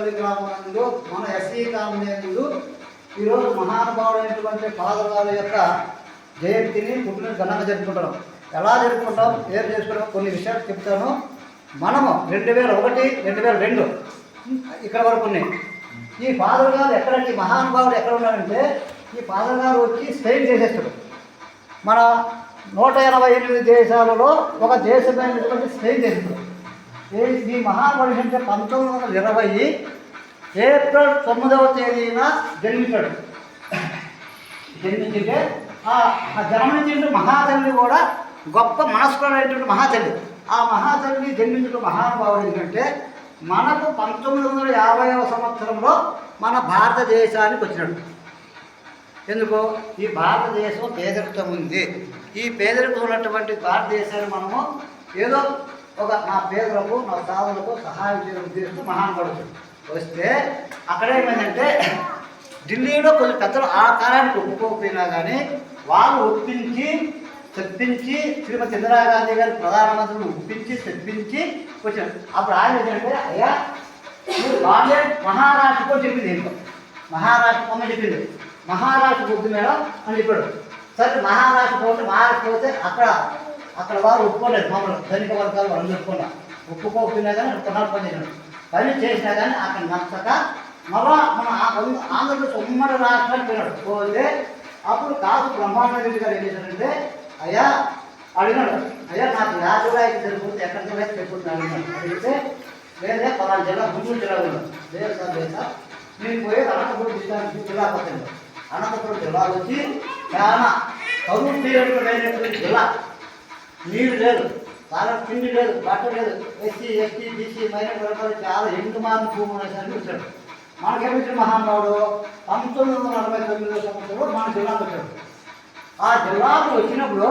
పల్లి గ్రామంలో మన ఎస్సీ కాలనీలో ఈరోజు మహానుభావుడైనటువంటి ఫాదర్ గారి యొక్క జయంతిని పుట్టిన ఘనంగా జరుపుకుంటున్నాం. ఎలా జరుపుకుంటాం, ఏం చేసుకుంటాం, కొన్ని విషయాలు చెప్తాను. మనము 2001, 2002 ఇక్కడ వరకు ఉన్నాయి. ఈ ఫాదర్ గారు ఎక్కడంటే ఈ మహానుభావుడు ఎక్కడ ఉన్నాడంటే ఈ ఫాదర్ గారు వచ్చి స్పెయిన్ చేసేస్తాడు. మన 188 దేశాలలో ఒక దేశమైనటువంటి స్పెయిన్ చేస్తాడు. ఈ మహానుభావుడు అంటే 1920 ఏప్రిల్ 9వ తేదీన జన్మించాడు. జన్మించింటే ఆ జన్మించిన మహాతల్లి కూడా గొప్ప మనస్కులైనటువంటి మహాతల్లి. ఆ మహాతల్లి జన్మించిన మహానుభావుడు ఏంటంటే మనకు 1950వ సంవత్సరంలో మన భారతదేశానికి వచ్చినాడు. ఎందుకు? ఈ భారతదేశం పేదరికం ఉంది. ఈ పేదరికం ఉన్నటువంటి భారతదేశాన్ని మనము ఏదో ఒక నా పేదలకు నా సాధులకు సహాయం చేయడం ఉద్దేశంతో మహానుభావుడు వస్తే అక్కడ ఏమైందంటే ఢిల్లీలో కొంచెం పెద్దలు ఆ కాలానికి ఒప్పుకోకపోయినా కానీ వాళ్ళు ఒప్పించి తెప్పించి శ్రీమతి ఇందిరాగాంధీ గారి ప్రధానమంత్రిని ఒప్పించి తెప్పించి వచ్చారు. అప్పుడు ఆయన ఏంటంటే అయ్యా మీరు బాగా మహారాష్ట్రతో చెప్పింది ఏంటో మహారాష్ట్ర పొమ్మ చెప్పింది మహారాష్ట్ర వద్దు మేడం అని చెప్పాడు. సరే మహారాష్ట్ర పోతే అక్కడ వారు ఒప్పుకోలేదు. మమ్మల్ని ధనిక వర్గాలు వాళ్ళు ఒప్పుకోకపోయినా కానీ కొన్నాళ్ళు పని చేసినా కానీ అక్కడ నచ్చక మళ్ళా మన ఆంధ్రప్రదేశ్ ఉమ్మడి రాష్ట్రానికి పోయినాడు. పోతే అప్పుడు కాసు బ్రహ్మాండరెడ్డి గారు ఏం చేశాడంటే అయ్యా అడిగినాడు, అయ్యా నాకు యాదవాయికి సరిపోతే ఎక్కడ జిల్లాకి సరిపోతుంది అడిగితే లేదా పలానా జిల్లా గుంటూరు జిల్లా ఉన్నాడు. లేదు సార్ నేను పోయి అనంతపురం జిల్లా పక్కన అనంతపురం జిల్లా వచ్చి చాలా కరువు తీరమైనటువంటి జిల్లా. నీరు లేదు, చాలా తిండి లేదు, బట్ట లేదు. ఎస్సీ ఎస్టీ బీసీ మైనారిటీ వర్గాలు చాలా ఎండు మాది భూమి అనేసరికి వచ్చాడు. మనకేమిచ్చిన మహానుభావుడు 1949వ సంవత్సరంలో మన జిల్లాకు వచ్చాడు. ఆ జిల్లాకు వచ్చినప్పుడు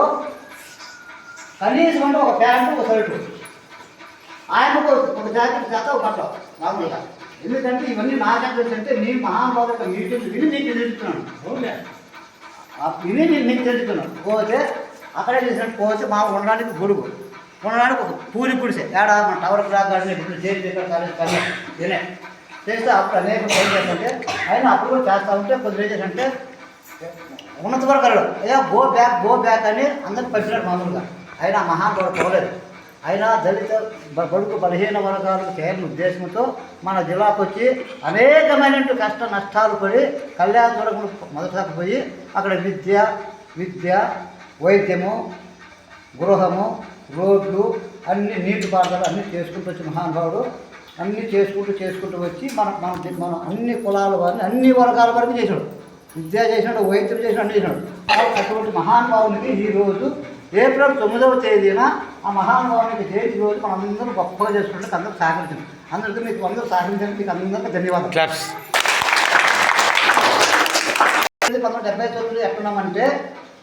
కనీసం అంటే ఒక ప్యాంటు ఒక షర్టు, ఆయనకు ఒక జాకెట్ చేత ఒక బట్ట మామూలుగా. ఎందుకంటే ఇవన్నీ నాకెంత అంటే నీ మహానుభావుడు యొక్క మీటింగ్ విని నీకు తెలుస్తున్నాను. విని నేను నీకు తెలుస్తున్నాను. పోతే అక్కడే చేసినట్టు పోతే మా ఉండడానికి గొడుగు, ఉండడానికి ఒక పూరి పుడిసే ఏడా మన టవర్ బ్లాక్ గార్డెన్ ఇప్పుడు జైలు కాలేజ్ కానీ నేనే చేస్తే అప్పుడు అనేక పని చేస్తుంటే అయినా అప్పుడు కూడా చేస్తూ ఉంటే కొద్దిగా ఏం చేసంటే ఉన్నత వరకు అయ్యా గో బ్యాక్ అని అందరికి పంపినాడు మామూలుగా. అయినా మహానుభావుడు పోలేదు. అయినా దళిత బడుగు బలహీన వర్గాలకు చేరిన ఉద్దేశంతో మన జిల్లాకు వచ్చి అనేకమైన కష్ట నష్టాలు పడి కళ్యాణదుర్గం మొదటిదాకా పోయి అక్కడ విద్య వైద్యము గృహము రోడ్లు అన్ని నీటిపారుదల అన్నీ చేసుకుంటూ వచ్చి మహానుభావుడు అన్నీ చేసుకుంటూ వచ్చి మన అన్ని కులాల వారిని అన్ని వర్గాల వరకు చేశాడు. విద్య చేసినాడు, వైద్యం చేసినాడు, అన్ని చేసినాడు. అటువంటి మహానుభావునికి ఈరోజు ఏప్రిల్ 9వ తేదీన ఆ మహానుభావునికి జయంతి రోజు మనం అందరూ గొప్పగా చేసుకుంటే అందరూ సహకరించారు. అందరికీ మీకు అందరూ సహకరించడానికి మీకు అందరికీ ధన్యవాదాలు. 1979 ఎక్కడున్నామంటే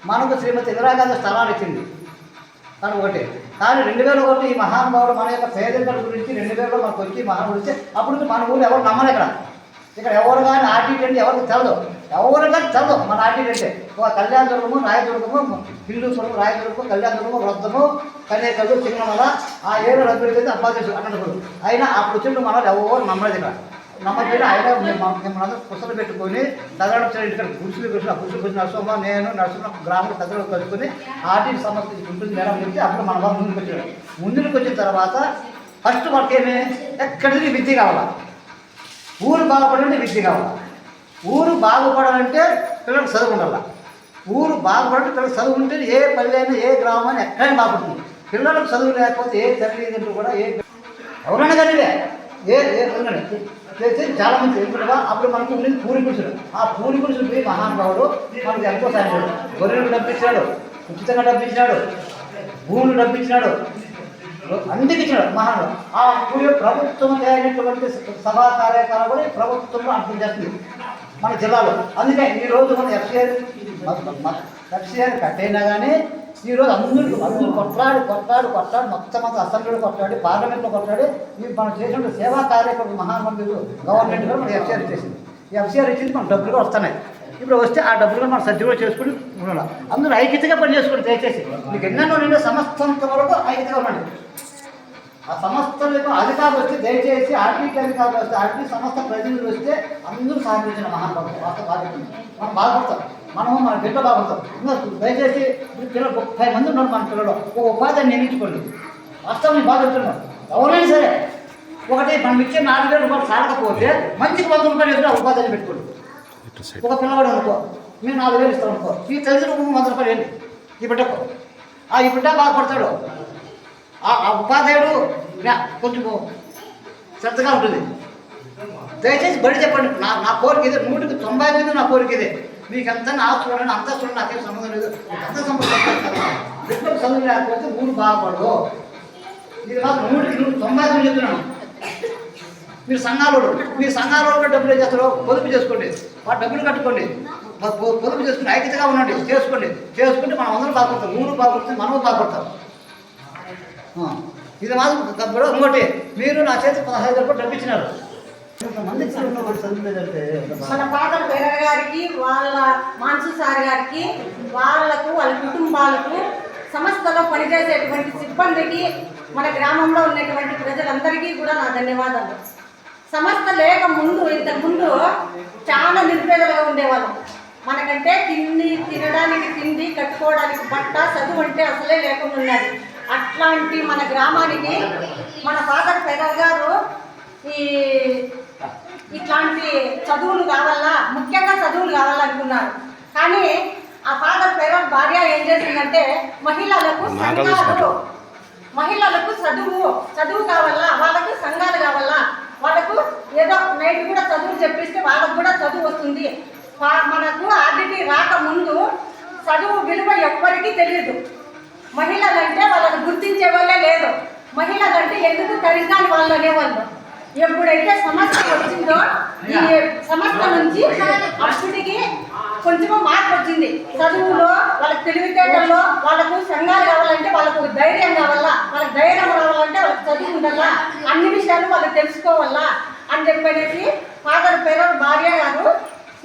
మనకు శ్రీమతి ఇందిరాగాంధీ స్థలాలు ఇచ్చింది కానీ ఒకటి. కానీ 2001 ఈ మహానుభావుడు మన యొక్క పేదరికల గురించి 2000లో మనకు వచ్చి మహానుభావుడు ఇస్తే అప్పుడు మన ఊళ్ళో ఎవరు నమ్మరు. ఇక్కడ ఎవరు కానీ ఆర్టీటీ అంటే ఎవరికి తెలదు, ఎవరు కానీ తెలదు. మన ఆర్టీటీ అంటే ఒక కళ్యాణదుర్గము, రాయదుర్గము, హిందూపురము, రాయదుర్గము, కళ్యాణదుర్గము, రొద్దము, కన్యాకలు, చింగమల ఆ ఏడు రద్దు అయితే అబ్బాయి అనంతపురం. అయినా అప్పుడు వచ్చిన మనం ఎవరు నమ్మలేదు. ఇక్కడ నమ్మకం అయినా మేమందరూ పుస్తకాలు పెట్టుకొని తగడం ఇక్కడ గురుసులు కూర్చుని నరసింహ నేను నరసింహ గ్రామంలో తగ్గడం కలుసుకొని ఆర్టీటీ సమస్య ఉంటుంది మేడం చెప్తే అప్పుడు మన వాళ్ళు ముందుకు వచ్చాడు. ముందుకు వచ్చిన తర్వాత ఫస్ట్ మనకేమి ఎక్కడికి విద్య కావాలా, ఊరు బాగుపడాలంటే విద్య కావాలా, ఊరు బాగుపడాలంటే పిల్లలకు చదువు ఉండాలి. ఊరు బాగుపడాలంటే పిల్లలకు చదువు ఉంటే ఏ పల్లె అయినా ఏ గ్రామం అయినా ఎక్కడైనా బాగుంటుంది. పిల్లలకు చదువు లేకపోతే ఏ తల్లిదండ్రులు కూడా ఎవరైనా కానీ చేసి చాలా మంది ఎందుకంటే అప్పుడు మనకు ఉండేది పూరి పురుషుడు. ఆ పూరి పురుషుడు పోయి మహానుభావుడు మనకు ఎంతో సాయం గొర్రెలు డబ్బిచ్చినాడు, ఉచితంగా డబ్బిచ్చినాడు, భూములు డబ్బిచ్చినాడు, అందుకు ఇచ్చినాడు మహానుభావుడు. ఆ పూరి ప్రభుత్వం అయినటువంటి సభా కార్యక్రమాలు కూడా ప్రభుత్వంలో అర్థం చేస్తుంది మన జిల్లాలో. అందుకే ఈరోజు మనం ఎఫ్సిఆర్ కట్టయినా కానీ ఈరోజు అందరూ కొట్లాడి మొత్తం అసెంబ్లీలో కొట్లాడి పార్లమెంట్లో కొట్లాడి మనం చేసిన సేవా కార్యక్రమం మహామంత్రులు గవర్నమెంట్ కూడా మనకి ఎఫ్సిఆర్ ఇచ్చేసింది. ఈ ఎఫ్సిఆర్ ఇచ్చింది మన డబ్బులు కూడా వస్తున్నాయి. ఇప్పుడు వస్తే ఆ డబ్బులు మనం సర్టిఫికేట్ చేసుకుని ఉండాలి. అందరూ ఐక్యతగా పనిచేసుకోండి. దయచేసి మీకు ఎన్నెన్నో నిండా సమస్తంత వరకు ఐక్యతగా ఉండండి. ఆ సంస్థలకు అధికారులు వస్తే దయచేసి ఆర్టీకి అధికారులు వస్తే ఆర్టీ సంస్థ ప్రతినిధులు వస్తే అందరూ సహకరించిన మహానుభావులు వాస్తవ బాధ్యత మనం బాధపడతాం, మనము మన బిడ్డ బాగుపడతాం. ఇంకా దయచేసి పిల్లలు 30 మంది ఉన్నారు మన పిల్లలు, ఒక ఉపాధిని నియమించుకోండి. వాస్తవం నేను బాధపడుతున్నాను. ఎవరైనా సరే ఒకటి మనం ఇచ్చే 4,000 రూపాయలు సాగకపోతే మంచికి 100 రూపాయలు ఎదురు ఉపాధిని పెట్టుకోండి. ఒక పిల్లవాడు అనుకో మేము 4,000 ఇస్తాం అనుకో, ఈ తల్లిదండ్రులకు 100 రూపాయలు ఏంటి ఈ బిడ్డకు, ఈ బిడ్డ బాగుపడతాడు. ఆ ఉపాధ్యాయుడు కొంచెం శ్రద్ధగా ఉంటుంది. దయచేసి బడి చెప్పండి. నా కోరిక ఇదే, 100కి 90 నా కోరిక ఇదే. మీకు ఎంత నా చూడండి, అంతా చూడండి, నాకేం సంబంధం లేదు. అంత సంబంధం కదా, బిడ్డకు చదువు లేకపోతే ఊరు బాగుపడదు. ఇది కాదు 100కి 90 చెప్తున్నాను. మీరు సంఘాలు డబ్బులు ఏం చేస్తారో పొదుపు చేసుకోండి, వాటి డబ్బులు కట్టుకోండి, పొదుపు చేసుకుని ఐక్యతగా ఉండండి, చేసుకుంటే మనం అందరం బాగుపడతాం, ఊరు బాగుపడుతుంది, మనము బాగుపడతాం. ఇది మాత్రం ఇంకోటి, మీరు నా చేతి 15 రూపాయలు డబ్బు ఇచ్చినారు. మన ఫాదర్ పేరర్ గారికి, వాళ్ళ మాన్సు సార్ గారికి, వాళ్ళకు వాళ్ళ కుటుంబాలకు, సంస్థలో పనిచేసేటువంటి సిబ్బందికి, మన గ్రామంలో ఉన్నటువంటి ప్రజలందరికీ కూడా నా ధన్యవాదాలు. సంస్థ లేక ముందు, ఇంతకుముందు చాలా నిరుపేదలుగా ఉండేవాళ్ళం. మనకంటే తినడానికి తిండి, కట్టుకోవడానికి బట్ట, చదువు అంటే అసలే లేకుండా ఉన్నది. అట్లాంటి మన గ్రామానికి మన ఫాదర్ పేరర్ గారు ఇట్లాంటి చదువులు కావాలా, ముఖ్యంగా చదువులు కావాలనుకున్నారు. కానీ ఆ ఫాదర్ పేరర్ భార్య ఏం చేసిందంటే మహిళలకు చదువు కావాలా, వాళ్ళకు సంఘాలు కావాలా, వాళ్ళకు ఏదో నైట్ కూడా చదువు చెప్పిస్తే వాళ్ళకు కూడా చదువు వస్తుంది. మనకు ఆర్డిటీ రాకముందు చదువు విలువ ఎవ్వరికీ తెలియదు. మహిళలంటే వాళ్ళని గుర్తించే వాళ్ళే లేదు. మహిళలంటే ఎందుకు తరిగాని వాళ్ళు అనేవాళ్ళు. ఎప్పుడైతే సమస్య వచ్చిందో ఈ సమస్య నుంచి అప్పటికి కొంచెం మార్పు వచ్చింది. చదువులో, వాళ్ళకి తెలివితేటల్లో, వాళ్ళకు సంఘాలు కావాలంటే వాళ్ళకు ధైర్యం కావాలా, వాళ్ళకి ధైర్యం రావాలంటే వాళ్ళకి చదువు ఉండాలా, అన్ని విషయాలు వాళ్ళు తెలుసుకోవాలా అని చెప్పనేసి ఫాదర్ పేరర్ భార్య గారు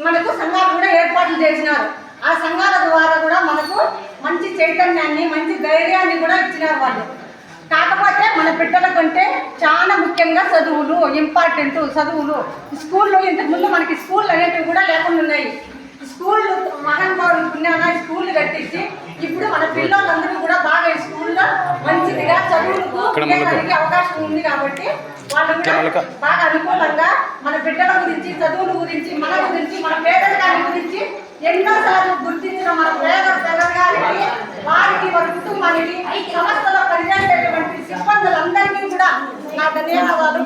మనకు సంఘాలు కూడా ఏర్పాట్లు చేసినారు. ఆ సంఘాల ద్వారా కూడా మనకు మంచి చైతన్యాన్ని, మంచి ధైర్యాన్ని కూడా ఇచ్చినారు వాళ్ళు. కాకపోతే మన బిడ్డల కంటే చాలా ముఖ్యంగా చదువులు ఇంపార్టెంట్. చదువులు స్కూల్లో ఇంతకుముందు మనకి స్కూళ్ళు అనేటివి కూడా లేకుండా ఉన్నాయి. స్కూళ్ళు మహానుభావులు పుణ్యాన స్కూళ్ళు కట్టించి ఇప్పుడు మన పిల్లలందరూ కూడా బాగా స్కూల్లో మంచిదిగా చదువులకు అవకాశం ఉంది. కాబట్టి వాళ్ళు కూడా బాగా అనుకూలంగా మన బిడ్డల గురించి, చదువుల గురించి, మన గురించి, మన పేదరికాన్ని గురించి ఎన్నోసార్లు గుర్తించిన మన పేదర్ గారికి, వారికి, వారి కుటుంబానికి, సంస్థలో పనిచేసేటువంటి సిబ్బందులందరికీ కూడా నా ధన్యవాదాలు.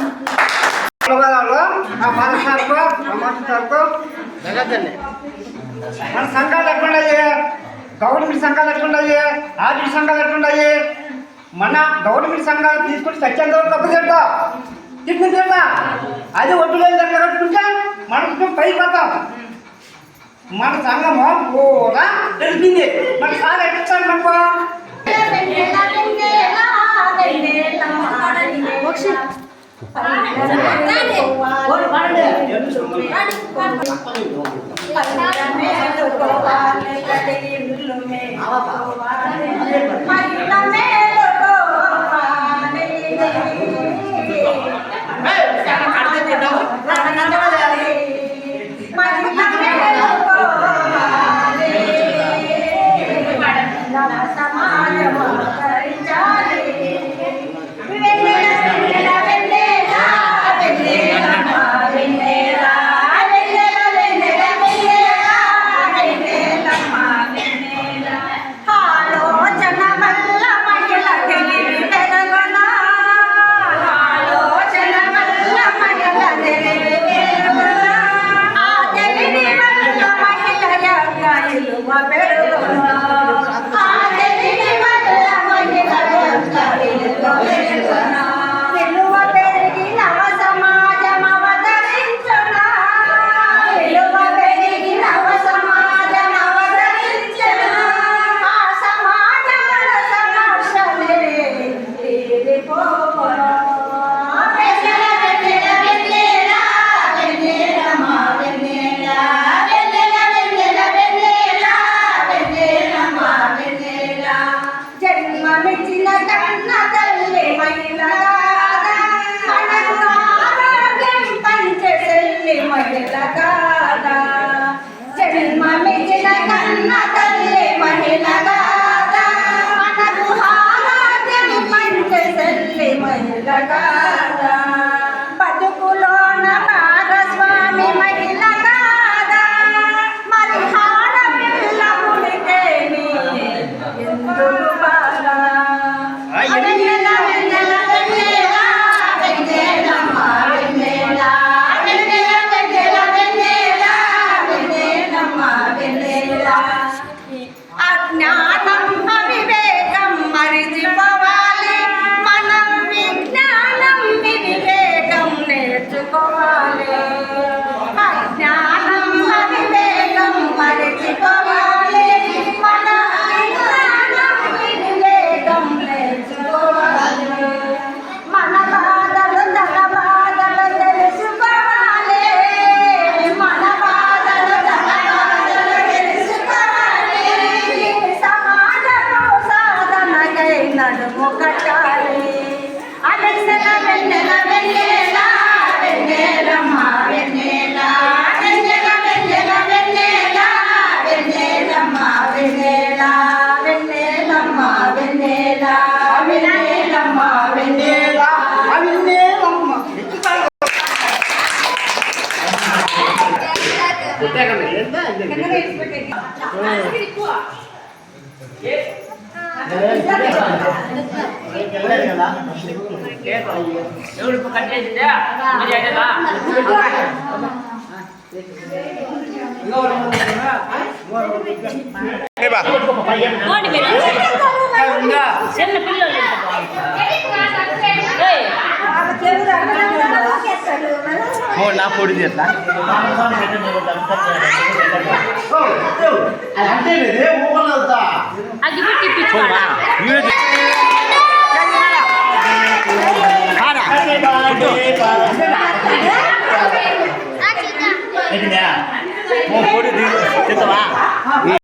మన సంఘాలు ఎట్లున్నాయి, గవర్నమెంట్ సంఘాలు ఎట్లున్నాయి, ఆర్టీ సంఘాలు ఎట్లున్నాయి. మన గవర్నమెంట్ సంఘాలు తీసుకుని సత్యంగా తప్పు తింటా అది ఒడ్డులో కట్టుకుంటే మనకు పైపోతాం. మన సంఘము కూడా తెలిపింది. మన సార్ ఎట్టాను మనకు ఆలోచన వల్ల మహిళ కిందనే ఇడిచిపెట్టేది. ఎవరు కట్ చేసిందే మీరు అయినా చిన్న పిల్లలు నా పొడి చేస్తా అంటే ఊపలవుతా అగ్గిపెట్టి తిప్పించుకోవాలా పొడి